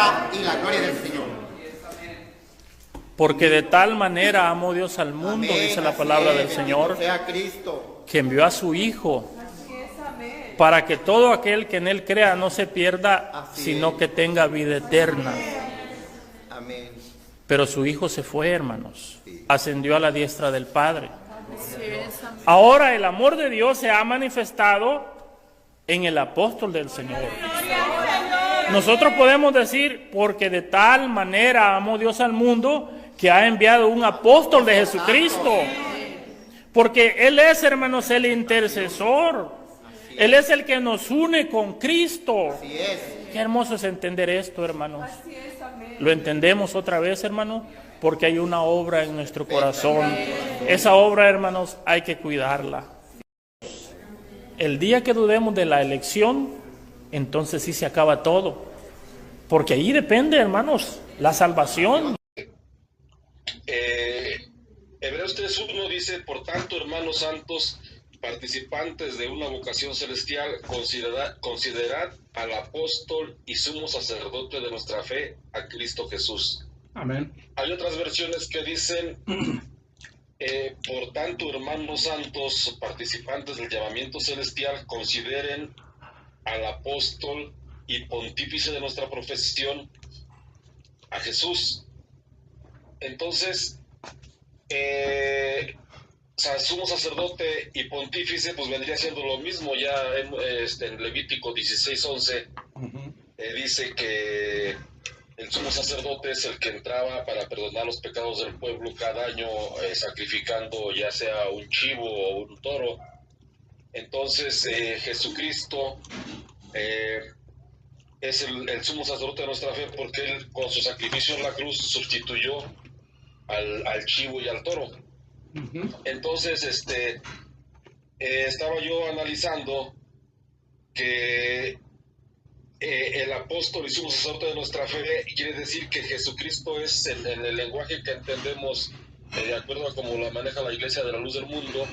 honra y la gloria del Señor. Porque de tal manera amó Dios al mundo, Amén, dice la así palabra es, del bendito Señor, sea Cristo. que envió a su Hijo, para que todo aquel que en Él crea no se pierda, Así sino es. que tenga vida eterna. Amén. Pero su Hijo se fue, hermanos, ascendió a la diestra del Padre. Así es, amén. Ahora el amor de Dios se ha manifestado en el apóstol del Señor. Nosotros podemos decir, porque de tal manera amó Dios al mundo, que ha enviado un apóstol de Jesucristo. Porque Él es, hermanos, el intercesor. Él es el que nos une con Cristo. Así es. Qué hermoso es entender esto, hermanos. Lo entendemos otra vez, hermano, porque hay una obra en nuestro corazón. Esa obra, hermanos, hay que cuidarla. El día que dudemos de la elección, entonces sí se acaba todo. Porque ahí depende, hermanos, la salvación. Hebreos 3:1 dice: por tanto, hermanos santos, participantes de una vocación celestial, considerad al apóstol y sumo sacerdote de nuestra fe, a Cristo Jesús. Amén. Hay otras versiones que dicen: por tanto, hermanos santos, participantes del llamamiento celestial, consideren al apóstol y pontífice de nuestra profesión, a Jesús. Entonces, sumo sacerdote y pontífice, pues vendría siendo lo mismo. Ya en Levítico 16:11 dice que el sumo sacerdote es el que entraba para perdonar los pecados del pueblo cada año, sacrificando ya sea un chivo o un toro. Entonces Jesucristo es el sumo sacerdote de nuestra fe, porque Él con su sacrificio en la cruz sustituyó al chivo y al toro. Entonces estaba yo analizando que el apóstol y sumo sacerdote de nuestra fe quiere decir que Jesucristo es, en el lenguaje que entendemos, de acuerdo a cómo la maneja la Iglesia de la Luz del Mundo,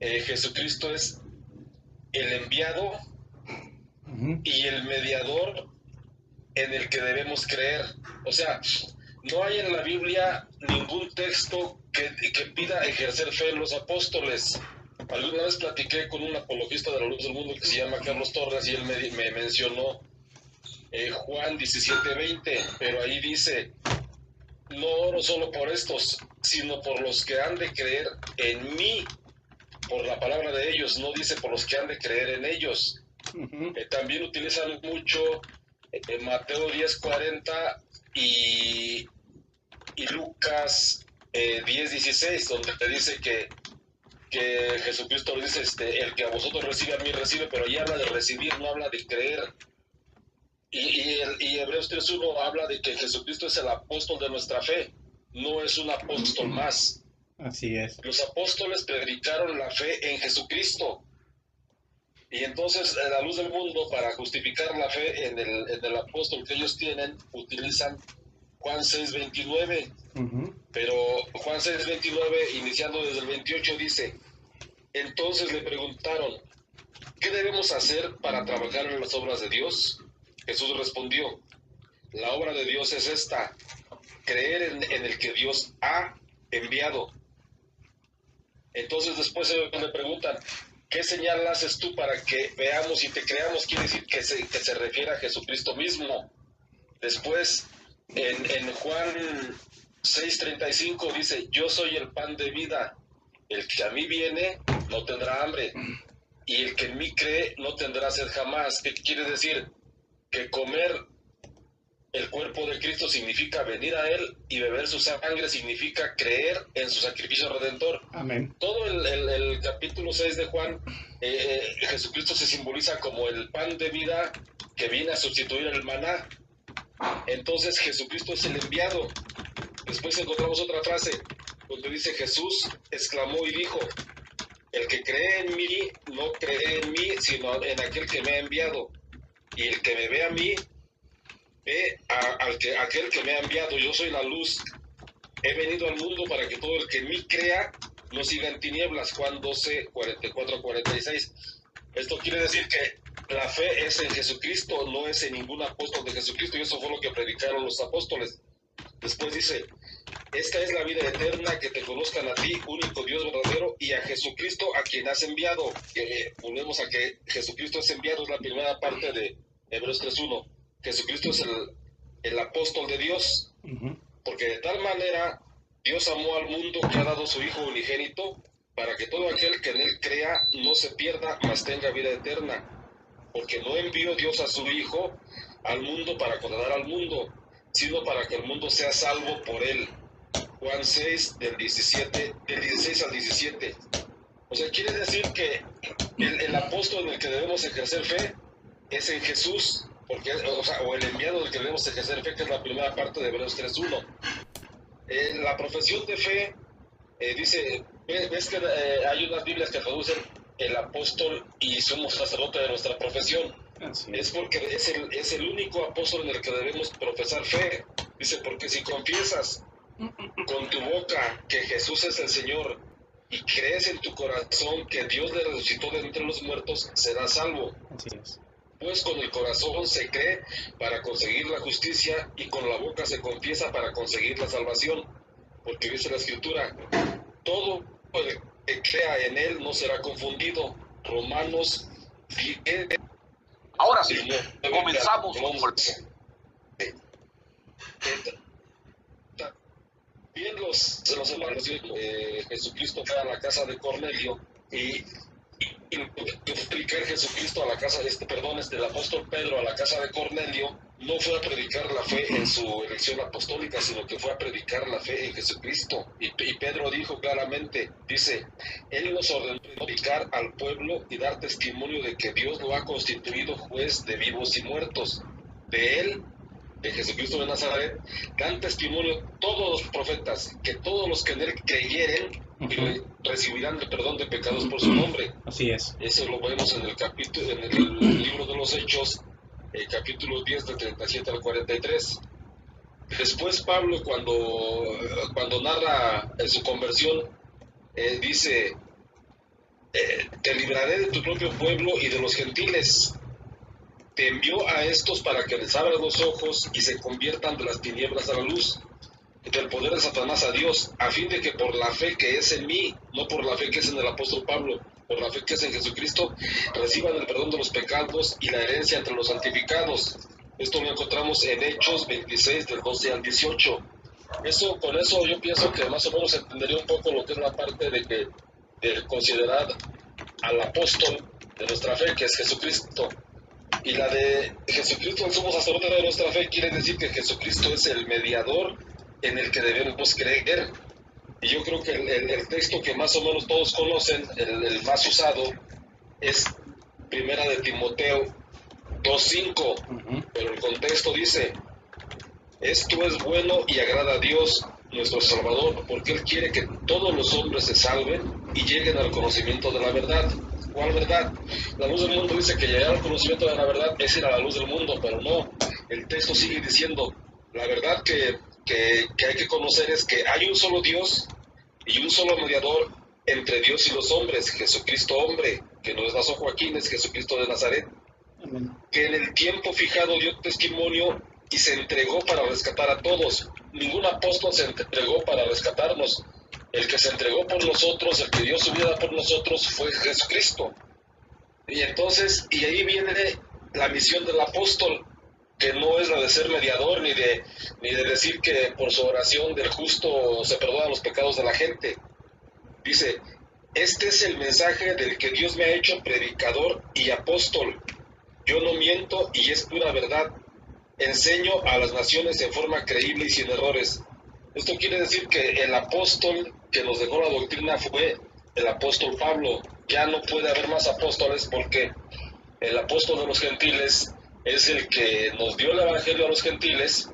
Jesucristo es el enviado y el mediador en el que debemos creer. O sea, no hay en la Biblia ningún texto que pida ejercer fe en los apóstoles. Alguna vez platiqué con un apologista de la Luz del Mundo que se llama Carlos Torres, y él me mencionó Juan 17:20, pero ahí dice: no oro solo por estos, sino por los que han de creer en mí, por la palabra de ellos. No dice por los que han de creer en ellos. También utilizan mucho Mateo 10:40 y Lucas 10:16, donde te dice que Jesucristo le dice, el que a vosotros recibe, a mí recibe, pero ahí habla de recibir, no habla de creer. Y Hebreos 3:1 habla de que Jesucristo es el apóstol de nuestra fe, no es un apóstol más. Así es. Los apóstoles predicaron la fe en Jesucristo. Y entonces, en la Luz del Mundo, para justificar la fe en el apóstol que ellos tienen, utilizan Juan 6:29. Pero Juan 6:29, iniciando desde el 28, dice: entonces le preguntaron: ¿qué debemos hacer para trabajar en las obras de Dios? Jesús respondió: la obra de Dios es esta, creer en el que Dios ha enviado. Entonces después ellos le preguntan: ¿qué señal haces tú para que veamos y te creamos? Quiere decir que se refiere a Jesucristo mismo. Después, en Juan 6:35 dice: yo soy el pan de vida, el que a mí viene no tendrá hambre, y el que en mí cree no tendrá sed jamás. ¿Qué quiere decir? Que comer el cuerpo de Cristo significa venir a Él, y beber su sangre significa creer en su sacrificio redentor. Amén. Todo el capítulo 6 de Juan, Jesucristo se simboliza como el pan de vida que viene a sustituir el maná. Entonces Jesucristo es el enviado. Después encontramos otra frase donde dice: Jesús exclamó y dijo: el que cree en mí no cree en mí, sino en aquel que me ha enviado. Y el que me ve a mí, ve a aquel que me ha enviado. Yo soy la luz. He venido al mundo para que todo el que en mí crea no siga en tinieblas. Juan 12:44-46. Esto quiere decir que la fe es en Jesucristo, no es en ningún apóstol de Jesucristo, y eso fue lo que predicaron los apóstoles. Después dice, esta es la vida eterna, que te conozcan a ti, único Dios verdadero, y a Jesucristo a quien has enviado. Volvemos a que Jesucristo es enviado, es la primera parte de Hebreos 3:1. Jesucristo es el apóstol de Dios, porque de tal manera Dios amó al mundo que ha dado su Hijo unigénito, para que todo aquel que en él crea no se pierda, mas tenga vida eterna. Porque no envió Dios a su Hijo al mundo para condenar al mundo, sino para que el mundo sea salvo por él. Juan 6, del 16 al 17. O sea, quiere decir que el apóstol en el que debemos ejercer fe es en Jesús, porque, o el enviado del que debemos ejercer fe, que es la primera parte de Hebreos 3:1. La profesión de fe dice, ves que hay unas Biblias que traducen el apóstol y somos sacerdote de nuestra profesión. Es porque es el único apóstol en el que debemos profesar fe. Dice, porque si confiesas con tu boca que Jesús es el Señor y crees en tu corazón que Dios le resucitó de entre los muertos, serás salvo. Así es. Pues con el corazón se cree para conseguir la justicia y con la boca se confiesa para conseguir la salvación. Porque dice la Escritura, todo el que crea en él no será confundido. Romanos 10. Ahora sí, comenzamos con Bien los hermanos, Jesucristo fue a la casa de Cornelio y predicar Jesucristo a la casa del apóstol Pedro a la casa de Cornelio, no fue a predicar la fe en su elección apostólica, sino que fue a predicar la fe en Jesucristo. Y Pedro dijo claramente, dice, él nos ordenó predicar al pueblo y dar testimonio de que Dios lo ha constituido juez de vivos y muertos. De él, de Jesucristo de Nazaret, dan testimonio todos los profetas, que todos los que en él creyeren recibirán el perdón de pecados por su nombre. Así es. Eso lo vemos en el libro de los Hechos, capítulo 10, del 37 al 43. Después Pablo, cuando narra su conversión, dice, te libraré de tu propio pueblo y de los gentiles. Te envió a estos para que les abras los ojos y se conviertan de las tinieblas a la luz, del poder de Satanás a Dios, a fin de que por la fe que es en mí, no por la fe que es en el apóstol Pablo, por la fe que es en Jesucristo, reciban el perdón de los pecados y la herencia entre los santificados. Esto lo encontramos en Hechos 26, del 12 al 18. Con eso yo pienso que más o menos entendería un poco lo que es la parte de considerar al apóstol de nuestra fe, que es Jesucristo. Y la de Jesucristo, el sumo sacerdote de nuestra fe, quiere decir que Jesucristo es el mediador en el que debemos creer. Y yo creo que el texto que más o menos todos conocen, el más usado, es Primera de Timoteo 2:5, pero el contexto dice, esto es bueno y agrada a Dios nuestro Salvador, porque Él quiere que todos los hombres se salven y lleguen al conocimiento de la verdad. ¿Cuál verdad? La luz del mundo dice que llegar al conocimiento de la verdad es ir a la luz del mundo, pero no. El texto sigue diciendo, la verdad que hay que conocer es que hay un solo Dios y un solo mediador entre Dios y los hombres, Jesucristo hombre, que no es Nazo Joaquín, es Jesucristo de Nazaret, que en el tiempo fijado dio testimonio y se entregó para rescatar a todos. Ningún apóstol se entregó para rescatarnos. El que se entregó por nosotros, el que dio su vida por nosotros, fue Jesucristo. Y entonces, y ahí viene la misión del apóstol, que no es la de ser mediador, ni de decir que por su oración del justo se perdonan los pecados de la gente. Dice, este es el mensaje del que Dios me ha hecho predicador y apóstol. Yo no miento y es pura verdad. Enseño a las naciones en forma creíble y sin errores. Esto quiere decir que el apóstol que nos dejó la doctrina fue el apóstol Pablo. Ya no puede haber más apóstoles porque el apóstol de los gentiles es el que nos dio el evangelio a los gentiles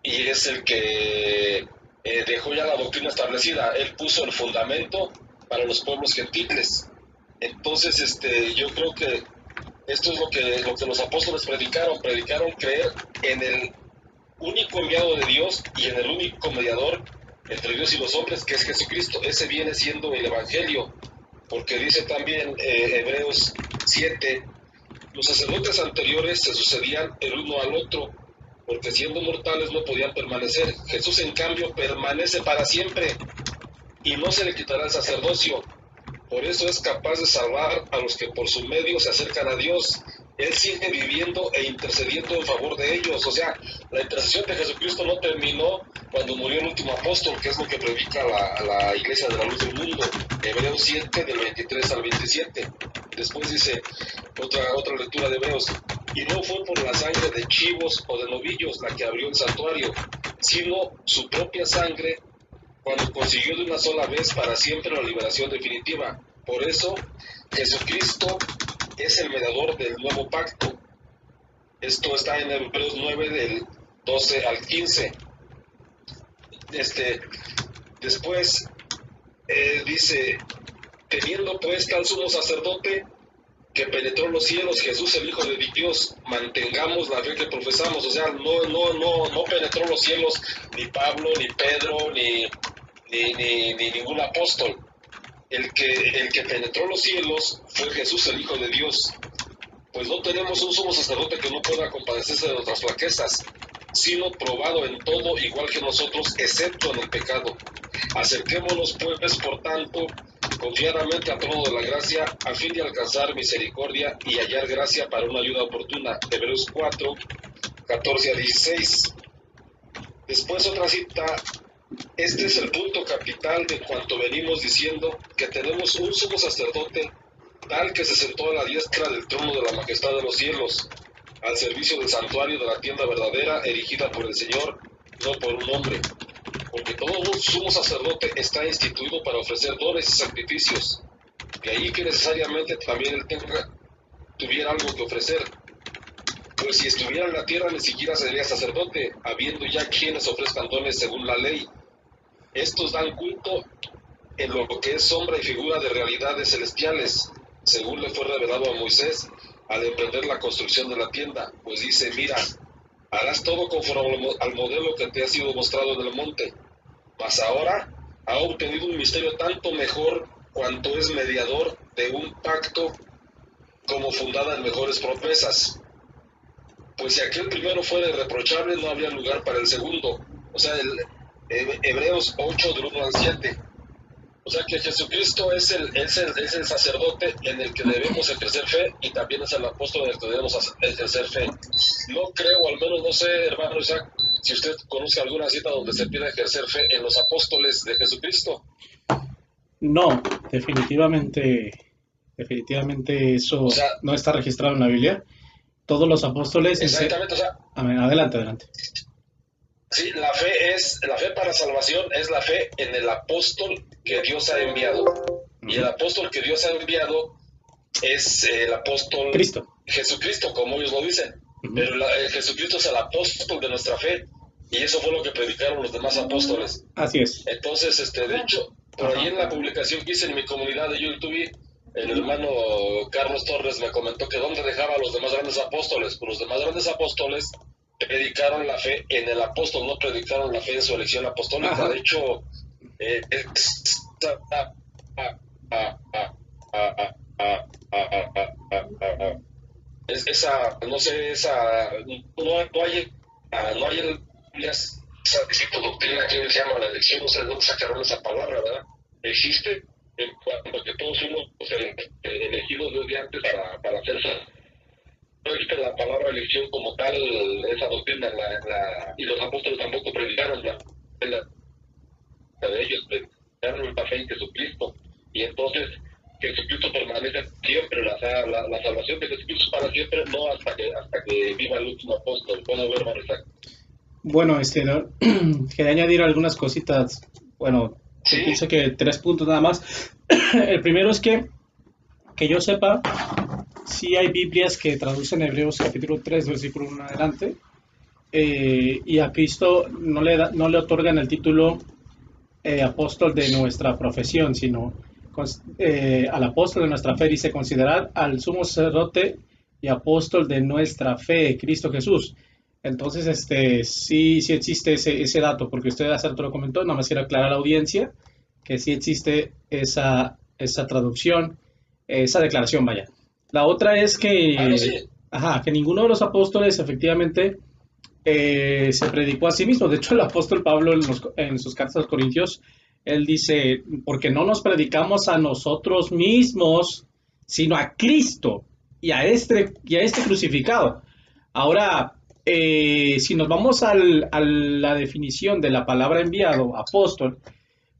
y es el que dejó ya la doctrina establecida. Él puso el fundamento para los pueblos gentiles. Entonces, yo creo que esto es lo que los apóstoles predicaron creer en el único enviado de Dios y en el único mediador entre Dios y los hombres, que es Jesucristo. Ese viene siendo el evangelio, porque dice también Hebreos 7, Los sacerdotes anteriores se sucedían el uno al otro, porque siendo mortales no podían permanecer. Jesús, en cambio, permanece para siempre y no se le quitará el sacerdocio. Por eso es capaz de salvar a los que por su medio se acercan a Dios. Él sigue viviendo e intercediendo en favor de ellos. O sea, la intercesión de Jesucristo no terminó cuando murió el último apóstol, que es lo que predica la Iglesia de la Luz del Mundo. Hebreos 7, del 23 al 27. Después dice otra lectura de Hebreos: y no fue por la sangre de chivos o de novillos la que abrió el santuario, sino su propia sangre, cuando consiguió de una sola vez para siempre la liberación definitiva. Por eso, Jesucristo es el mediador del nuevo pacto. Esto está en Hebreos 9, del 12 al 15. Después dice: teniendo pues tal sumo sacerdote que penetró los cielos, Jesús el Hijo de Dios, mantengamos la fe que profesamos. O sea, no penetró los cielos ni Pablo, ni Pedro, ni ningún apóstol. El que penetró los cielos fue Jesús el Hijo de Dios. Pues no tenemos un sumo sacerdote que no pueda compadecerse de nuestras flaquezas, sino probado en todo igual que nosotros, excepto en el pecado. Acerquémonos pues, por tanto, confiadamente al trono de la gracia, a fin de alcanzar misericordia y hallar gracia para una ayuda oportuna. Hebreos 4, 14 a 16. Después otra cita: este es el punto capital de cuanto venimos diciendo, que tenemos un sumo sacerdote tal que se sentó a la diestra del trono de la majestad de los cielos, al servicio del santuario de la tienda verdadera, erigida por el Señor, no por un hombre. Porque todo sumo sacerdote está instituido para ofrecer dones y sacrificios, de ahí que necesariamente también él tuviera algo que ofrecer. Pues si estuviera en la tierra, ni siquiera sería sacerdote, habiendo ya quienes ofrezcan dones según la ley. Estos dan culto en lo que es sombra y figura de realidades celestiales, según le fue revelado a Moisés al emprender la construcción de la tienda. Pues dice: mira, harás todo conforme al modelo que te ha sido mostrado en el monte. Mas ahora ha obtenido un misterio tanto mejor cuanto es mediador de un pacto como fundada en mejores promesas. Pues si aquel primero fuera irreprochable, no habría lugar para el segundo. O sea, Hebreos 8, del 1 al 7. O sea que Jesucristo es el sacerdote en el que debemos ejercer fe, y también es el apóstol en el que debemos ejercer fe. No creo, al menos no sé, hermano Isaac, si usted conoce alguna cita donde se pida ejercer fe en los apóstoles de Jesucristo. No, definitivamente eso, o sea, no está registrado en la Biblia. Todos los apóstoles... Exactamente, o sea... Adelante. Sí, la fe para salvación es la fe en el apóstol que Dios ha enviado. Y el apóstol que Dios ha enviado es el apóstol Cristo. Jesucristo, como ellos lo dicen. Pero Jesucristo es el apóstol de nuestra fe. Y eso fue lo que predicaron los demás apóstoles. Así es. Entonces, de hecho, por ahí en la publicación que hice en mi comunidad de YouTube, el hermano Carlos Torres me comentó que dónde dejaba a los demás grandes apóstoles. Pues los demás grandes apóstoles predicaron la fe en el apóstol, no predicaron la fe en su elección apostólica. Ajá. De hecho, no hay esa doctrina que se llama la elección, no sé de dónde sacaron esa palabra, ¿verdad? Existe en cuanto a que todos somos elegidos desde antes para hacer eso. No existe la palabra elección como tal, esa doctrina, y los apóstoles tampoco predicaron la de ellos, predicaron la fe en Jesucristo. Y entonces Jesucristo permanece siempre, la salvación de Jesucristo es para siempre, no hasta que viva el último apóstol. ¿Puedo ver, Marisa? Bueno, quería añadir algunas cositas. Bueno, ¿sí? Pienso que 3 puntos nada más. El primero es que yo sepa, sí hay Biblias que traducen Hebreos capítulo 3, versículo 1 en adelante, y a Cristo no le otorgan el título apóstol de nuestra profesión, sino al apóstol de nuestra fe. Dice: considerad al sumo sacerdote y apóstol de nuestra fe, Cristo Jesús. Entonces, sí existe ese dato, porque usted hace rato lo comentó. Nada más quiero aclarar a la audiencia que sí existe esa traducción, esa declaración, vaya. La otra es que, sí. ajá, que ninguno de los apóstoles efectivamente se predicó a sí mismo. De hecho, el apóstol Pablo en sus cartas a los Corintios, él dice, porque no nos predicamos a nosotros mismos, sino a Cristo y a este crucificado. Ahora, si nos vamos a la definición de la palabra enviado, apóstol,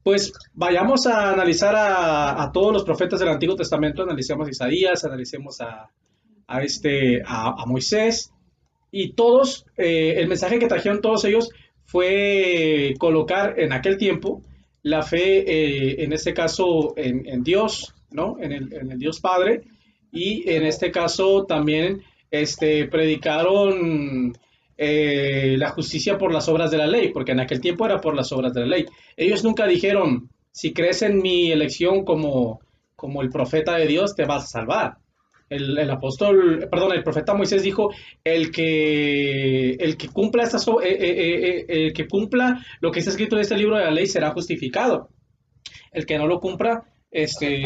pues vayamos a analizar a todos los profetas del Antiguo Testamento, analicemos a Isaías, analicemos a Moisés, y todos, el mensaje que trajeron todos ellos fue colocar en aquel tiempo la fe, en este caso, en Dios, ¿no? En el Dios Padre, y en este caso también predicaron la justicia por las obras de la ley, porque en aquel tiempo era por las obras de la ley. Ellos nunca dijeron, si crees en mi elección como el profeta de Dios, te vas a salvar. El profeta Moisés dijo, el que cumpla el que cumpla lo que está escrito en este libro de la ley será justificado. El que no lo cumpla,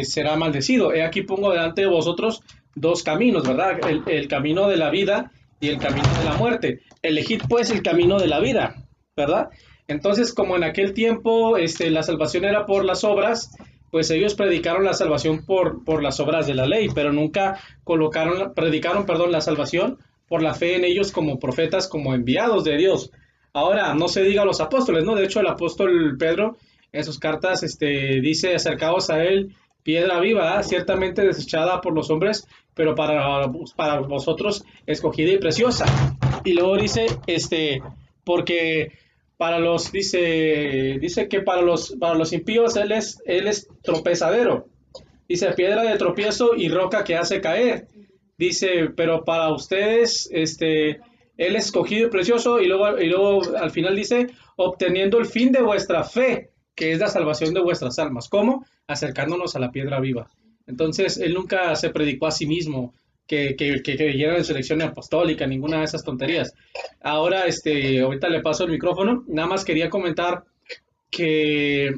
será maldecido. He aquí pongo delante de vosotros dos caminos, ¿verdad? El camino de la vida y el camino de la muerte. Elegid pues el camino de la vida, ¿verdad? Entonces, como en aquel tiempo la salvación era por las obras, pues ellos predicaron la salvación por las obras de la ley, pero nunca predicaron la salvación por la fe en ellos como profetas, como enviados de Dios. Ahora, no se diga a los apóstoles, ¿no? De hecho, el apóstol Pedro en sus cartas dice, acercaos a él, piedra viva, ciertamente desechada por los hombres, pero para vosotros escogida y preciosa. Y luego dice, porque dice que para los impíos él es tropezadero. Dice, piedra de tropiezo y roca que hace caer. Dice, pero para ustedes, él es escogido y precioso. Y luego al final dice, obteniendo el fin de vuestra fe, que es la salvación de vuestras almas. ¿Cómo? Acercándonos a la piedra viva. Entonces, él nunca se predicó a sí mismo que creyeran en su elección apostólica, ninguna de esas tonterías. Ahora, ahorita le paso el micrófono. Nada más quería comentar que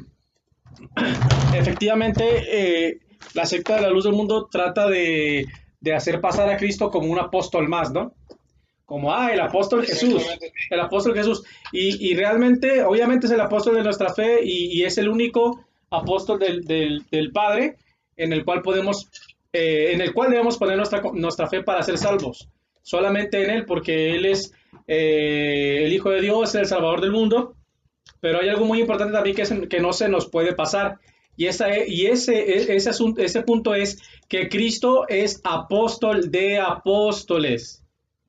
efectivamente la secta de la luz del mundo trata de hacer pasar a Cristo como un apóstol más, ¿no? Como, el apóstol Jesús, el apóstol Jesús. Y realmente, obviamente es el apóstol de nuestra fe y es el único apóstol del Padre en el cual debemos poner nuestra fe para ser salvos. Solamente en Él, porque Él es el Hijo de Dios, el Salvador del mundo. Pero hay algo muy importante también que no se nos puede pasar. Y ese punto es que Cristo es apóstol de apóstoles.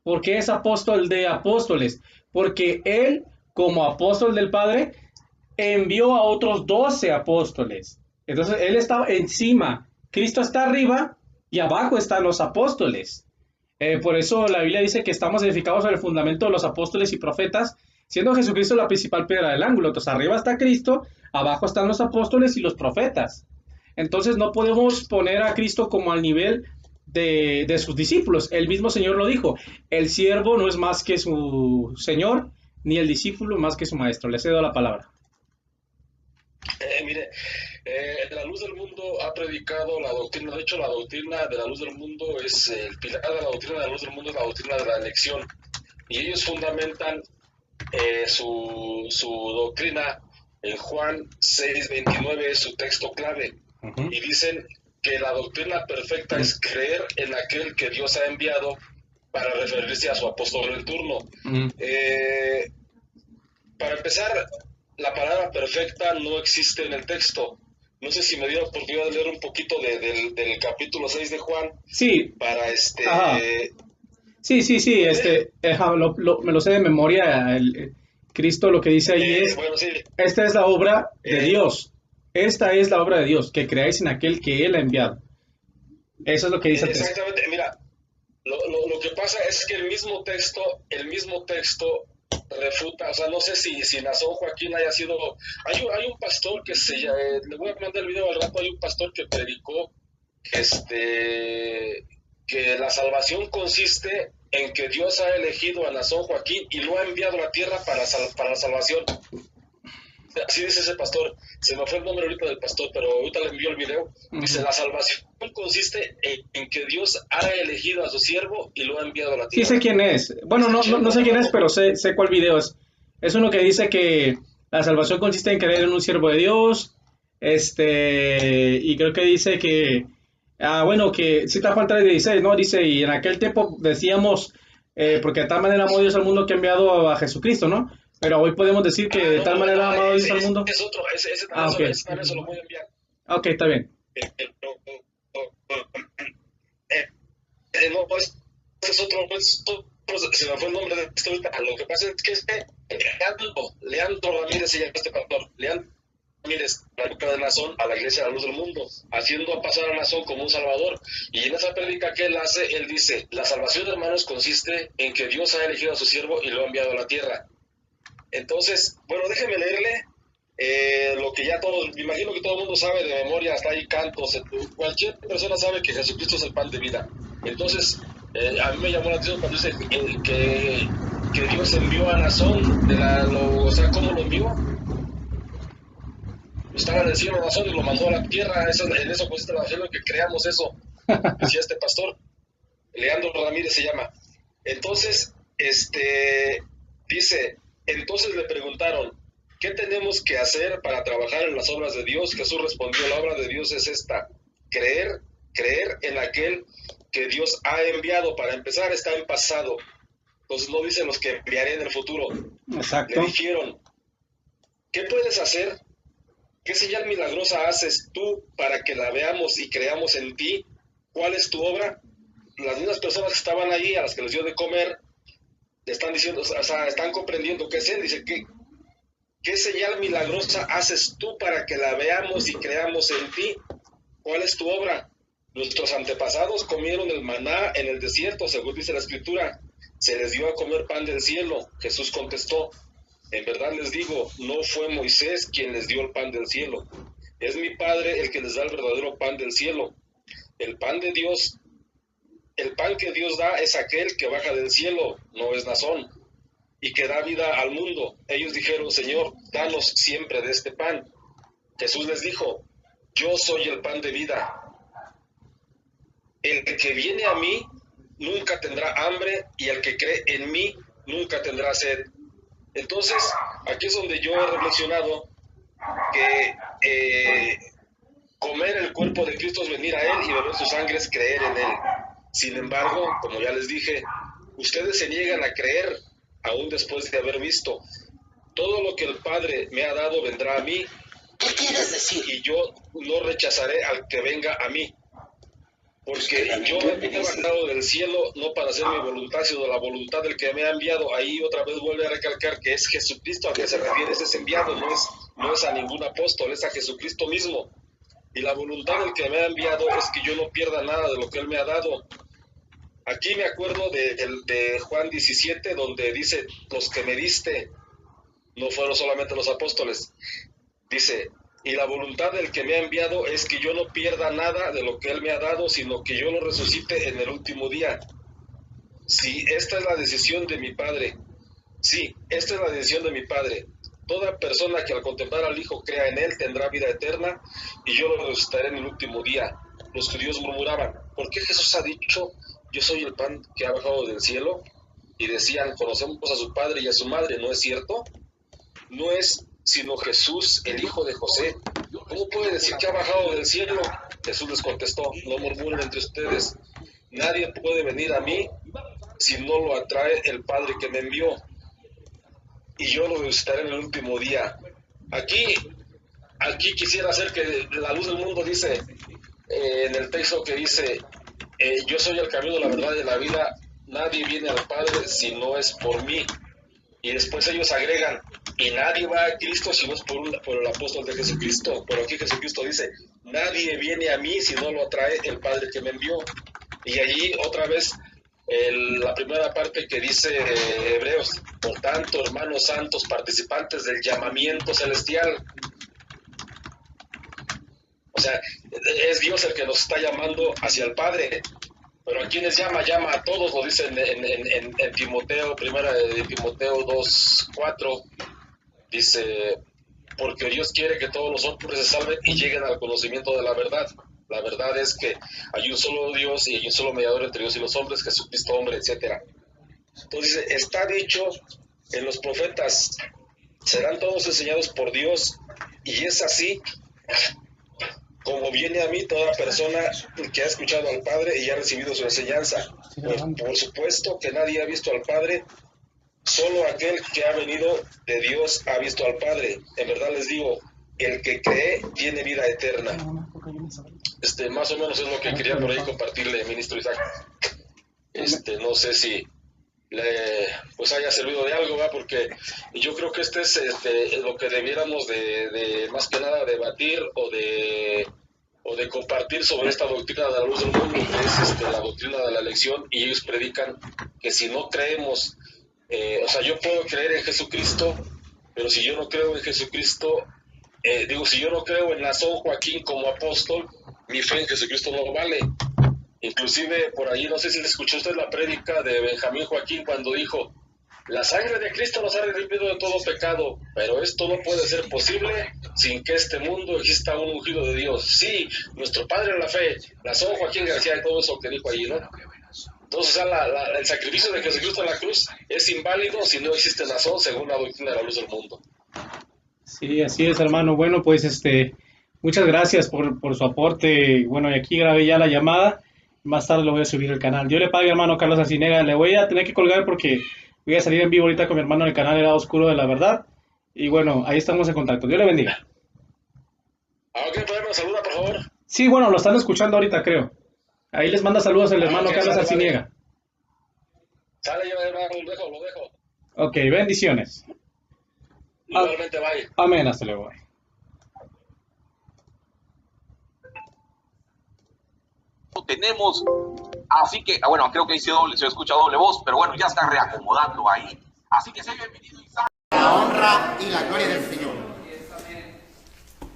¿Por qué es apóstol de apóstoles? Porque Él, como apóstol del Padre, envió a otros 12 apóstoles. Entonces, Él está encima. Cristo está arriba y abajo están los apóstoles. Por eso la Biblia dice que estamos edificados sobre el fundamento de los apóstoles y profetas, siendo Jesucristo la principal piedra del ángulo. Entonces, arriba está Cristo, abajo están los apóstoles y los profetas. Entonces, no podemos poner a Cristo como al nivel de sus discípulos. El mismo Señor lo dijo, el siervo no es más que su Señor, ni el discípulo más que su maestro. Le cedo la palabra. Mire, la luz del mundo ha predicado la doctrina, de hecho la doctrina de la luz del mundo es el pilar de la doctrina de la luz del mundo, es la doctrina de la elección, y ellos fundamentan su doctrina en Juan 6:29, es su texto clave, y dicen que la doctrina perfecta es creer en aquel que Dios ha enviado para referirse a su apóstol en turno. Para empezar, la palabra perfecta no existe en el texto. No sé si me dio la oportunidad de leer un poquito del capítulo 6 de Juan. Sí. Para Sí. Me lo sé de memoria. Cristo lo que dice ahí es, bueno, sí. Esta es la obra de Dios. Esta es la obra de Dios, que creáis en aquel que Él ha enviado. Eso es lo que dice el texto. Exactamente, mira, lo que pasa es que el mismo texto refuta, o sea, no sé si Nazón Joaquín haya sido, hay un pastor que le voy a mandar el video al rato, hay un pastor que predicó que la salvación consiste en que Dios ha elegido a Nazón Joaquín y lo ha enviado a la tierra para la salvación. así dice ese pastor, se me fue el nombre ahorita del pastor, pero ahorita le envió el video. Dice, la salvación consiste en que Dios ha elegido a su siervo y lo ha enviado a la Sí tierra. sé quién es. Bueno, no sé quién es, pero sé cuál video es. Es uno que dice que la salvación consiste en creer en un siervo de Dios. Y creo que dice que, bueno, que cita Juan 3:16, ¿no? Dice, y en aquel tiempo decíamos, porque de tal manera amó Dios al mundo que ha enviado a Jesucristo, ¿no? Pero hoy podemos decir que de tal manera ha amado Dios al mundo. Es otro, ese Ok. también se lo voy a enviar. Ok, está bien. No, ese es otro, se me fue el nombre de este ahorita. Lo que pasa es que Leandro Ramírez se llama este pastor. Leandro Ramírez, la época de Nazón a la iglesia de la luz del mundo, haciendo pasar a Nazón como un salvador. Y en esa prédica que él hace, él dice, la salvación, hermanos, consiste en que Dios ha elegido a su siervo y lo ha enviado a la tierra. Entonces, bueno, déjeme leerle lo que ya todos, me imagino que todo el mundo sabe de memoria, hasta hay cantos, cualquier persona sabe que Jesucristo es el pan de vida. Entonces, a mí me llamó la atención cuando dice que Dios envió a Nazón, o sea, ¿cómo lo envió? Estaba en el cielo Nazón y lo mandó a la tierra. En eso consiste la fe, que creamos eso, decía este pastor. Leandro Ramírez se llama. Entonces, dice, entonces le preguntaron, ¿qué tenemos que hacer para trabajar en las obras de Dios? Jesús respondió, la obra de Dios es esta, creer en aquel que Dios ha enviado. Para empezar, está en pasado. Entonces no dicen los que enviaré en el futuro. Exacto. Le dijeron, ¿qué puedes hacer? ¿Qué señal milagrosa haces tú para que la veamos y creamos en ti? ¿Cuál es tu obra? Las mismas personas que estaban ahí, a las que les dio de comer, le están diciendo, o sea, están comprendiendo qué es él. Dice, ¿qué señal milagrosa haces tú para que la veamos y creamos en ti? ¿Cuál es tu obra? Nuestros antepasados comieron el maná en el desierto, según dice la Escritura. Se les dio a comer pan del cielo. Jesús contestó, en verdad les digo, no fue Moisés quien les dio el pan del cielo. Es mi Padre el que les da el verdadero pan del cielo. El pan de Dios, el pan que Dios da es aquel que baja del cielo, no es Nazón, y que da vida al mundo. Ellos dijeron, Señor, danos siempre de este pan. Jesús les dijo, yo soy el pan de vida. El que viene a mí nunca tendrá hambre, y el que cree en mí nunca tendrá sed. Entonces, aquí es donde yo he reflexionado que comer el cuerpo de Cristo es venir a Él y beber su sangre es creer en Él. Sin embargo, como ya les dije, ustedes se niegan a creer aún después de haber visto. Todo lo que el Padre me ha dado vendrá a mí. ¿Qué quieres decir? Y yo no rechazaré al que venga a mí. Porque yo he bajado del cielo no para hacer mi voluntad, sino la voluntad del que me ha enviado. Ahí otra vez vuelve a recalcar que es Jesucristo a quien se refiere ese enviado, no es a ningún apóstol, es a Jesucristo mismo. Y la voluntad del que me ha enviado es que yo no pierda nada de lo que Él me ha dado. Aquí me acuerdo de Juan 17, donde dice, los que me diste no fueron solamente los apóstoles. Dice, y la voluntad del que me ha enviado es que yo no pierda nada de lo que Él me ha dado, sino que yo lo resucite en el último día. Sí, esta es la decisión de mi Padre. Sí, esta es la decisión de mi Padre. Toda persona que al contemplar al Hijo crea en Él tendrá vida eterna, y yo lo resucitaré en el último día. Los judíos murmuraban, ¿por qué Jesús ha dicho, yo soy el pan que ha bajado del cielo? Y decían, conocemos a su padre y a su madre, ¿no es cierto? No es sino Jesús, el hijo de José. ¿Cómo puede decir que ha bajado del cielo? Jesús les contestó, no murmuren entre ustedes. Nadie puede venir a mí si no lo atrae el Padre que me envió. Y yo lo resucitaré en el último día. Aquí quisiera hacer que la luz del mundo dice, en el texto que dice, yo soy el camino, la verdad y la vida, nadie viene al Padre si no es por mí. Y después ellos agregan, y nadie va a Cristo si no es por el apóstol de Jesucristo. Pero aquí Jesucristo dice, nadie viene a mí si no lo atrae el Padre que me envió. Y allí otra vez la primera parte que dice Hebreos, por tanto, hermanos santos, participantes del llamamiento celestial. O sea, es Dios el que nos está llamando hacia el Padre. Pero ¿a quiénes llama? Llama a todos, lo dice en Timoteo, primera de Timoteo 2:4, dice, porque Dios quiere que todos los hombres se salven y lleguen al conocimiento de la verdad. La verdad es que hay un solo Dios y hay un solo mediador entre Dios y los hombres, Jesucristo hombre, etcétera. Entonces está dicho en los profetas, serán todos enseñados por Dios, y es así como viene a mí toda persona que ha escuchado al Padre y ha recibido su enseñanza. Pues, por supuesto que nadie ha visto al Padre, solo aquel que ha venido de Dios ha visto al Padre. En verdad les digo, el que cree tiene vida eterna. Más o menos es lo que quería por ahí compartirle, ministro Isaac. No sé si pues haya servido de algo, ¿verdad? Porque yo creo que este es lo que debiéramos de más que nada debatir o de compartir sobre esta doctrina de la luz del mundo, que es la doctrina de la elección, y ellos predican que si no creemos, yo puedo creer en Jesucristo, pero si yo no creo en Jesucristo, si yo no creo en Nazón Joaquín como apóstol, mi fe en Jesucristo no vale. Inclusive por ahí, no sé si le escuchó usted la prédica de Benjamín Joaquín cuando dijo: la sangre de Cristo nos ha redimido de todo pecado, pero esto no puede ser posible sin que este mundo exista un ungido de Dios. Sí, nuestro Padre en la fe, Nazón Joaquín García y todo eso que dijo allí, ¿no? Entonces el sacrificio de Jesucristo en la cruz es inválido si no existe Nazón según la doctrina de la luz del mundo. Sí, así es, hermano. Bueno, pues muchas gracias por su aporte. Bueno, y aquí grabé ya la llamada. Más tarde lo voy a subir al canal. Dios le pague, hermano Carlos Arcinega. Le voy a tener que colgar porque voy a salir en vivo ahorita con mi hermano en el canal El Lado Oscuro de la Verdad. Y bueno, ahí estamos en contacto. Dios le bendiga. Ok, pues me saluda, por favor. Sí, bueno, lo están escuchando ahorita, creo. Ahí les manda saludos el hermano Carlos Arcinega. Sale, yo lo dejo. Ok, bendiciones. Igualmente, bye. Amén, hasta luego. Tenemos, así que, bueno, creo que se escucha doble voz, pero bueno, ya está reacomodando ahí. Así que sea bienvenido, Isaac. La honra y la gloria del Señor.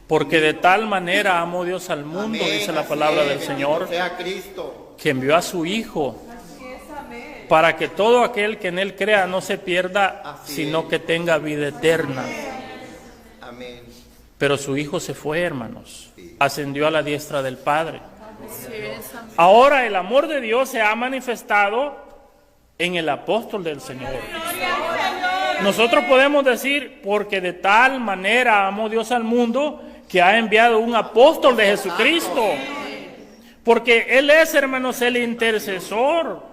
Porque de tal manera amó Dios al mundo, Amén, dice la así palabra es, del bendito Señor, sea Cristo. que envió a su Hijo, para que todo aquel que en Él crea no se pierda, Así sino es. que tenga vida eterna. Amén. Pero su Hijo se fue, hermanos, ascendió a la diestra del Padre. Ahora el amor de Dios se ha manifestado en el apóstol del Señor. Nosotros podemos decir, porque de tal manera amó Dios al mundo, que ha enviado un apóstol de Jesucristo. Porque Él es, hermanos, el intercesor.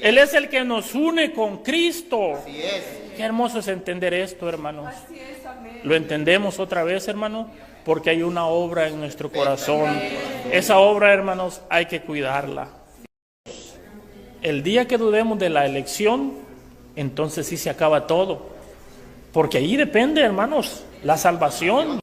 Él es el que nos une con Cristo. Así es. Qué hermoso es entender esto, hermanos. Lo entendemos otra vez, hermano, porque hay una obra en nuestro corazón. Esa obra, hermanos, hay que cuidarla. El día que dudemos de la elección, entonces sí se acaba todo. Porque ahí depende, hermanos, la salvación.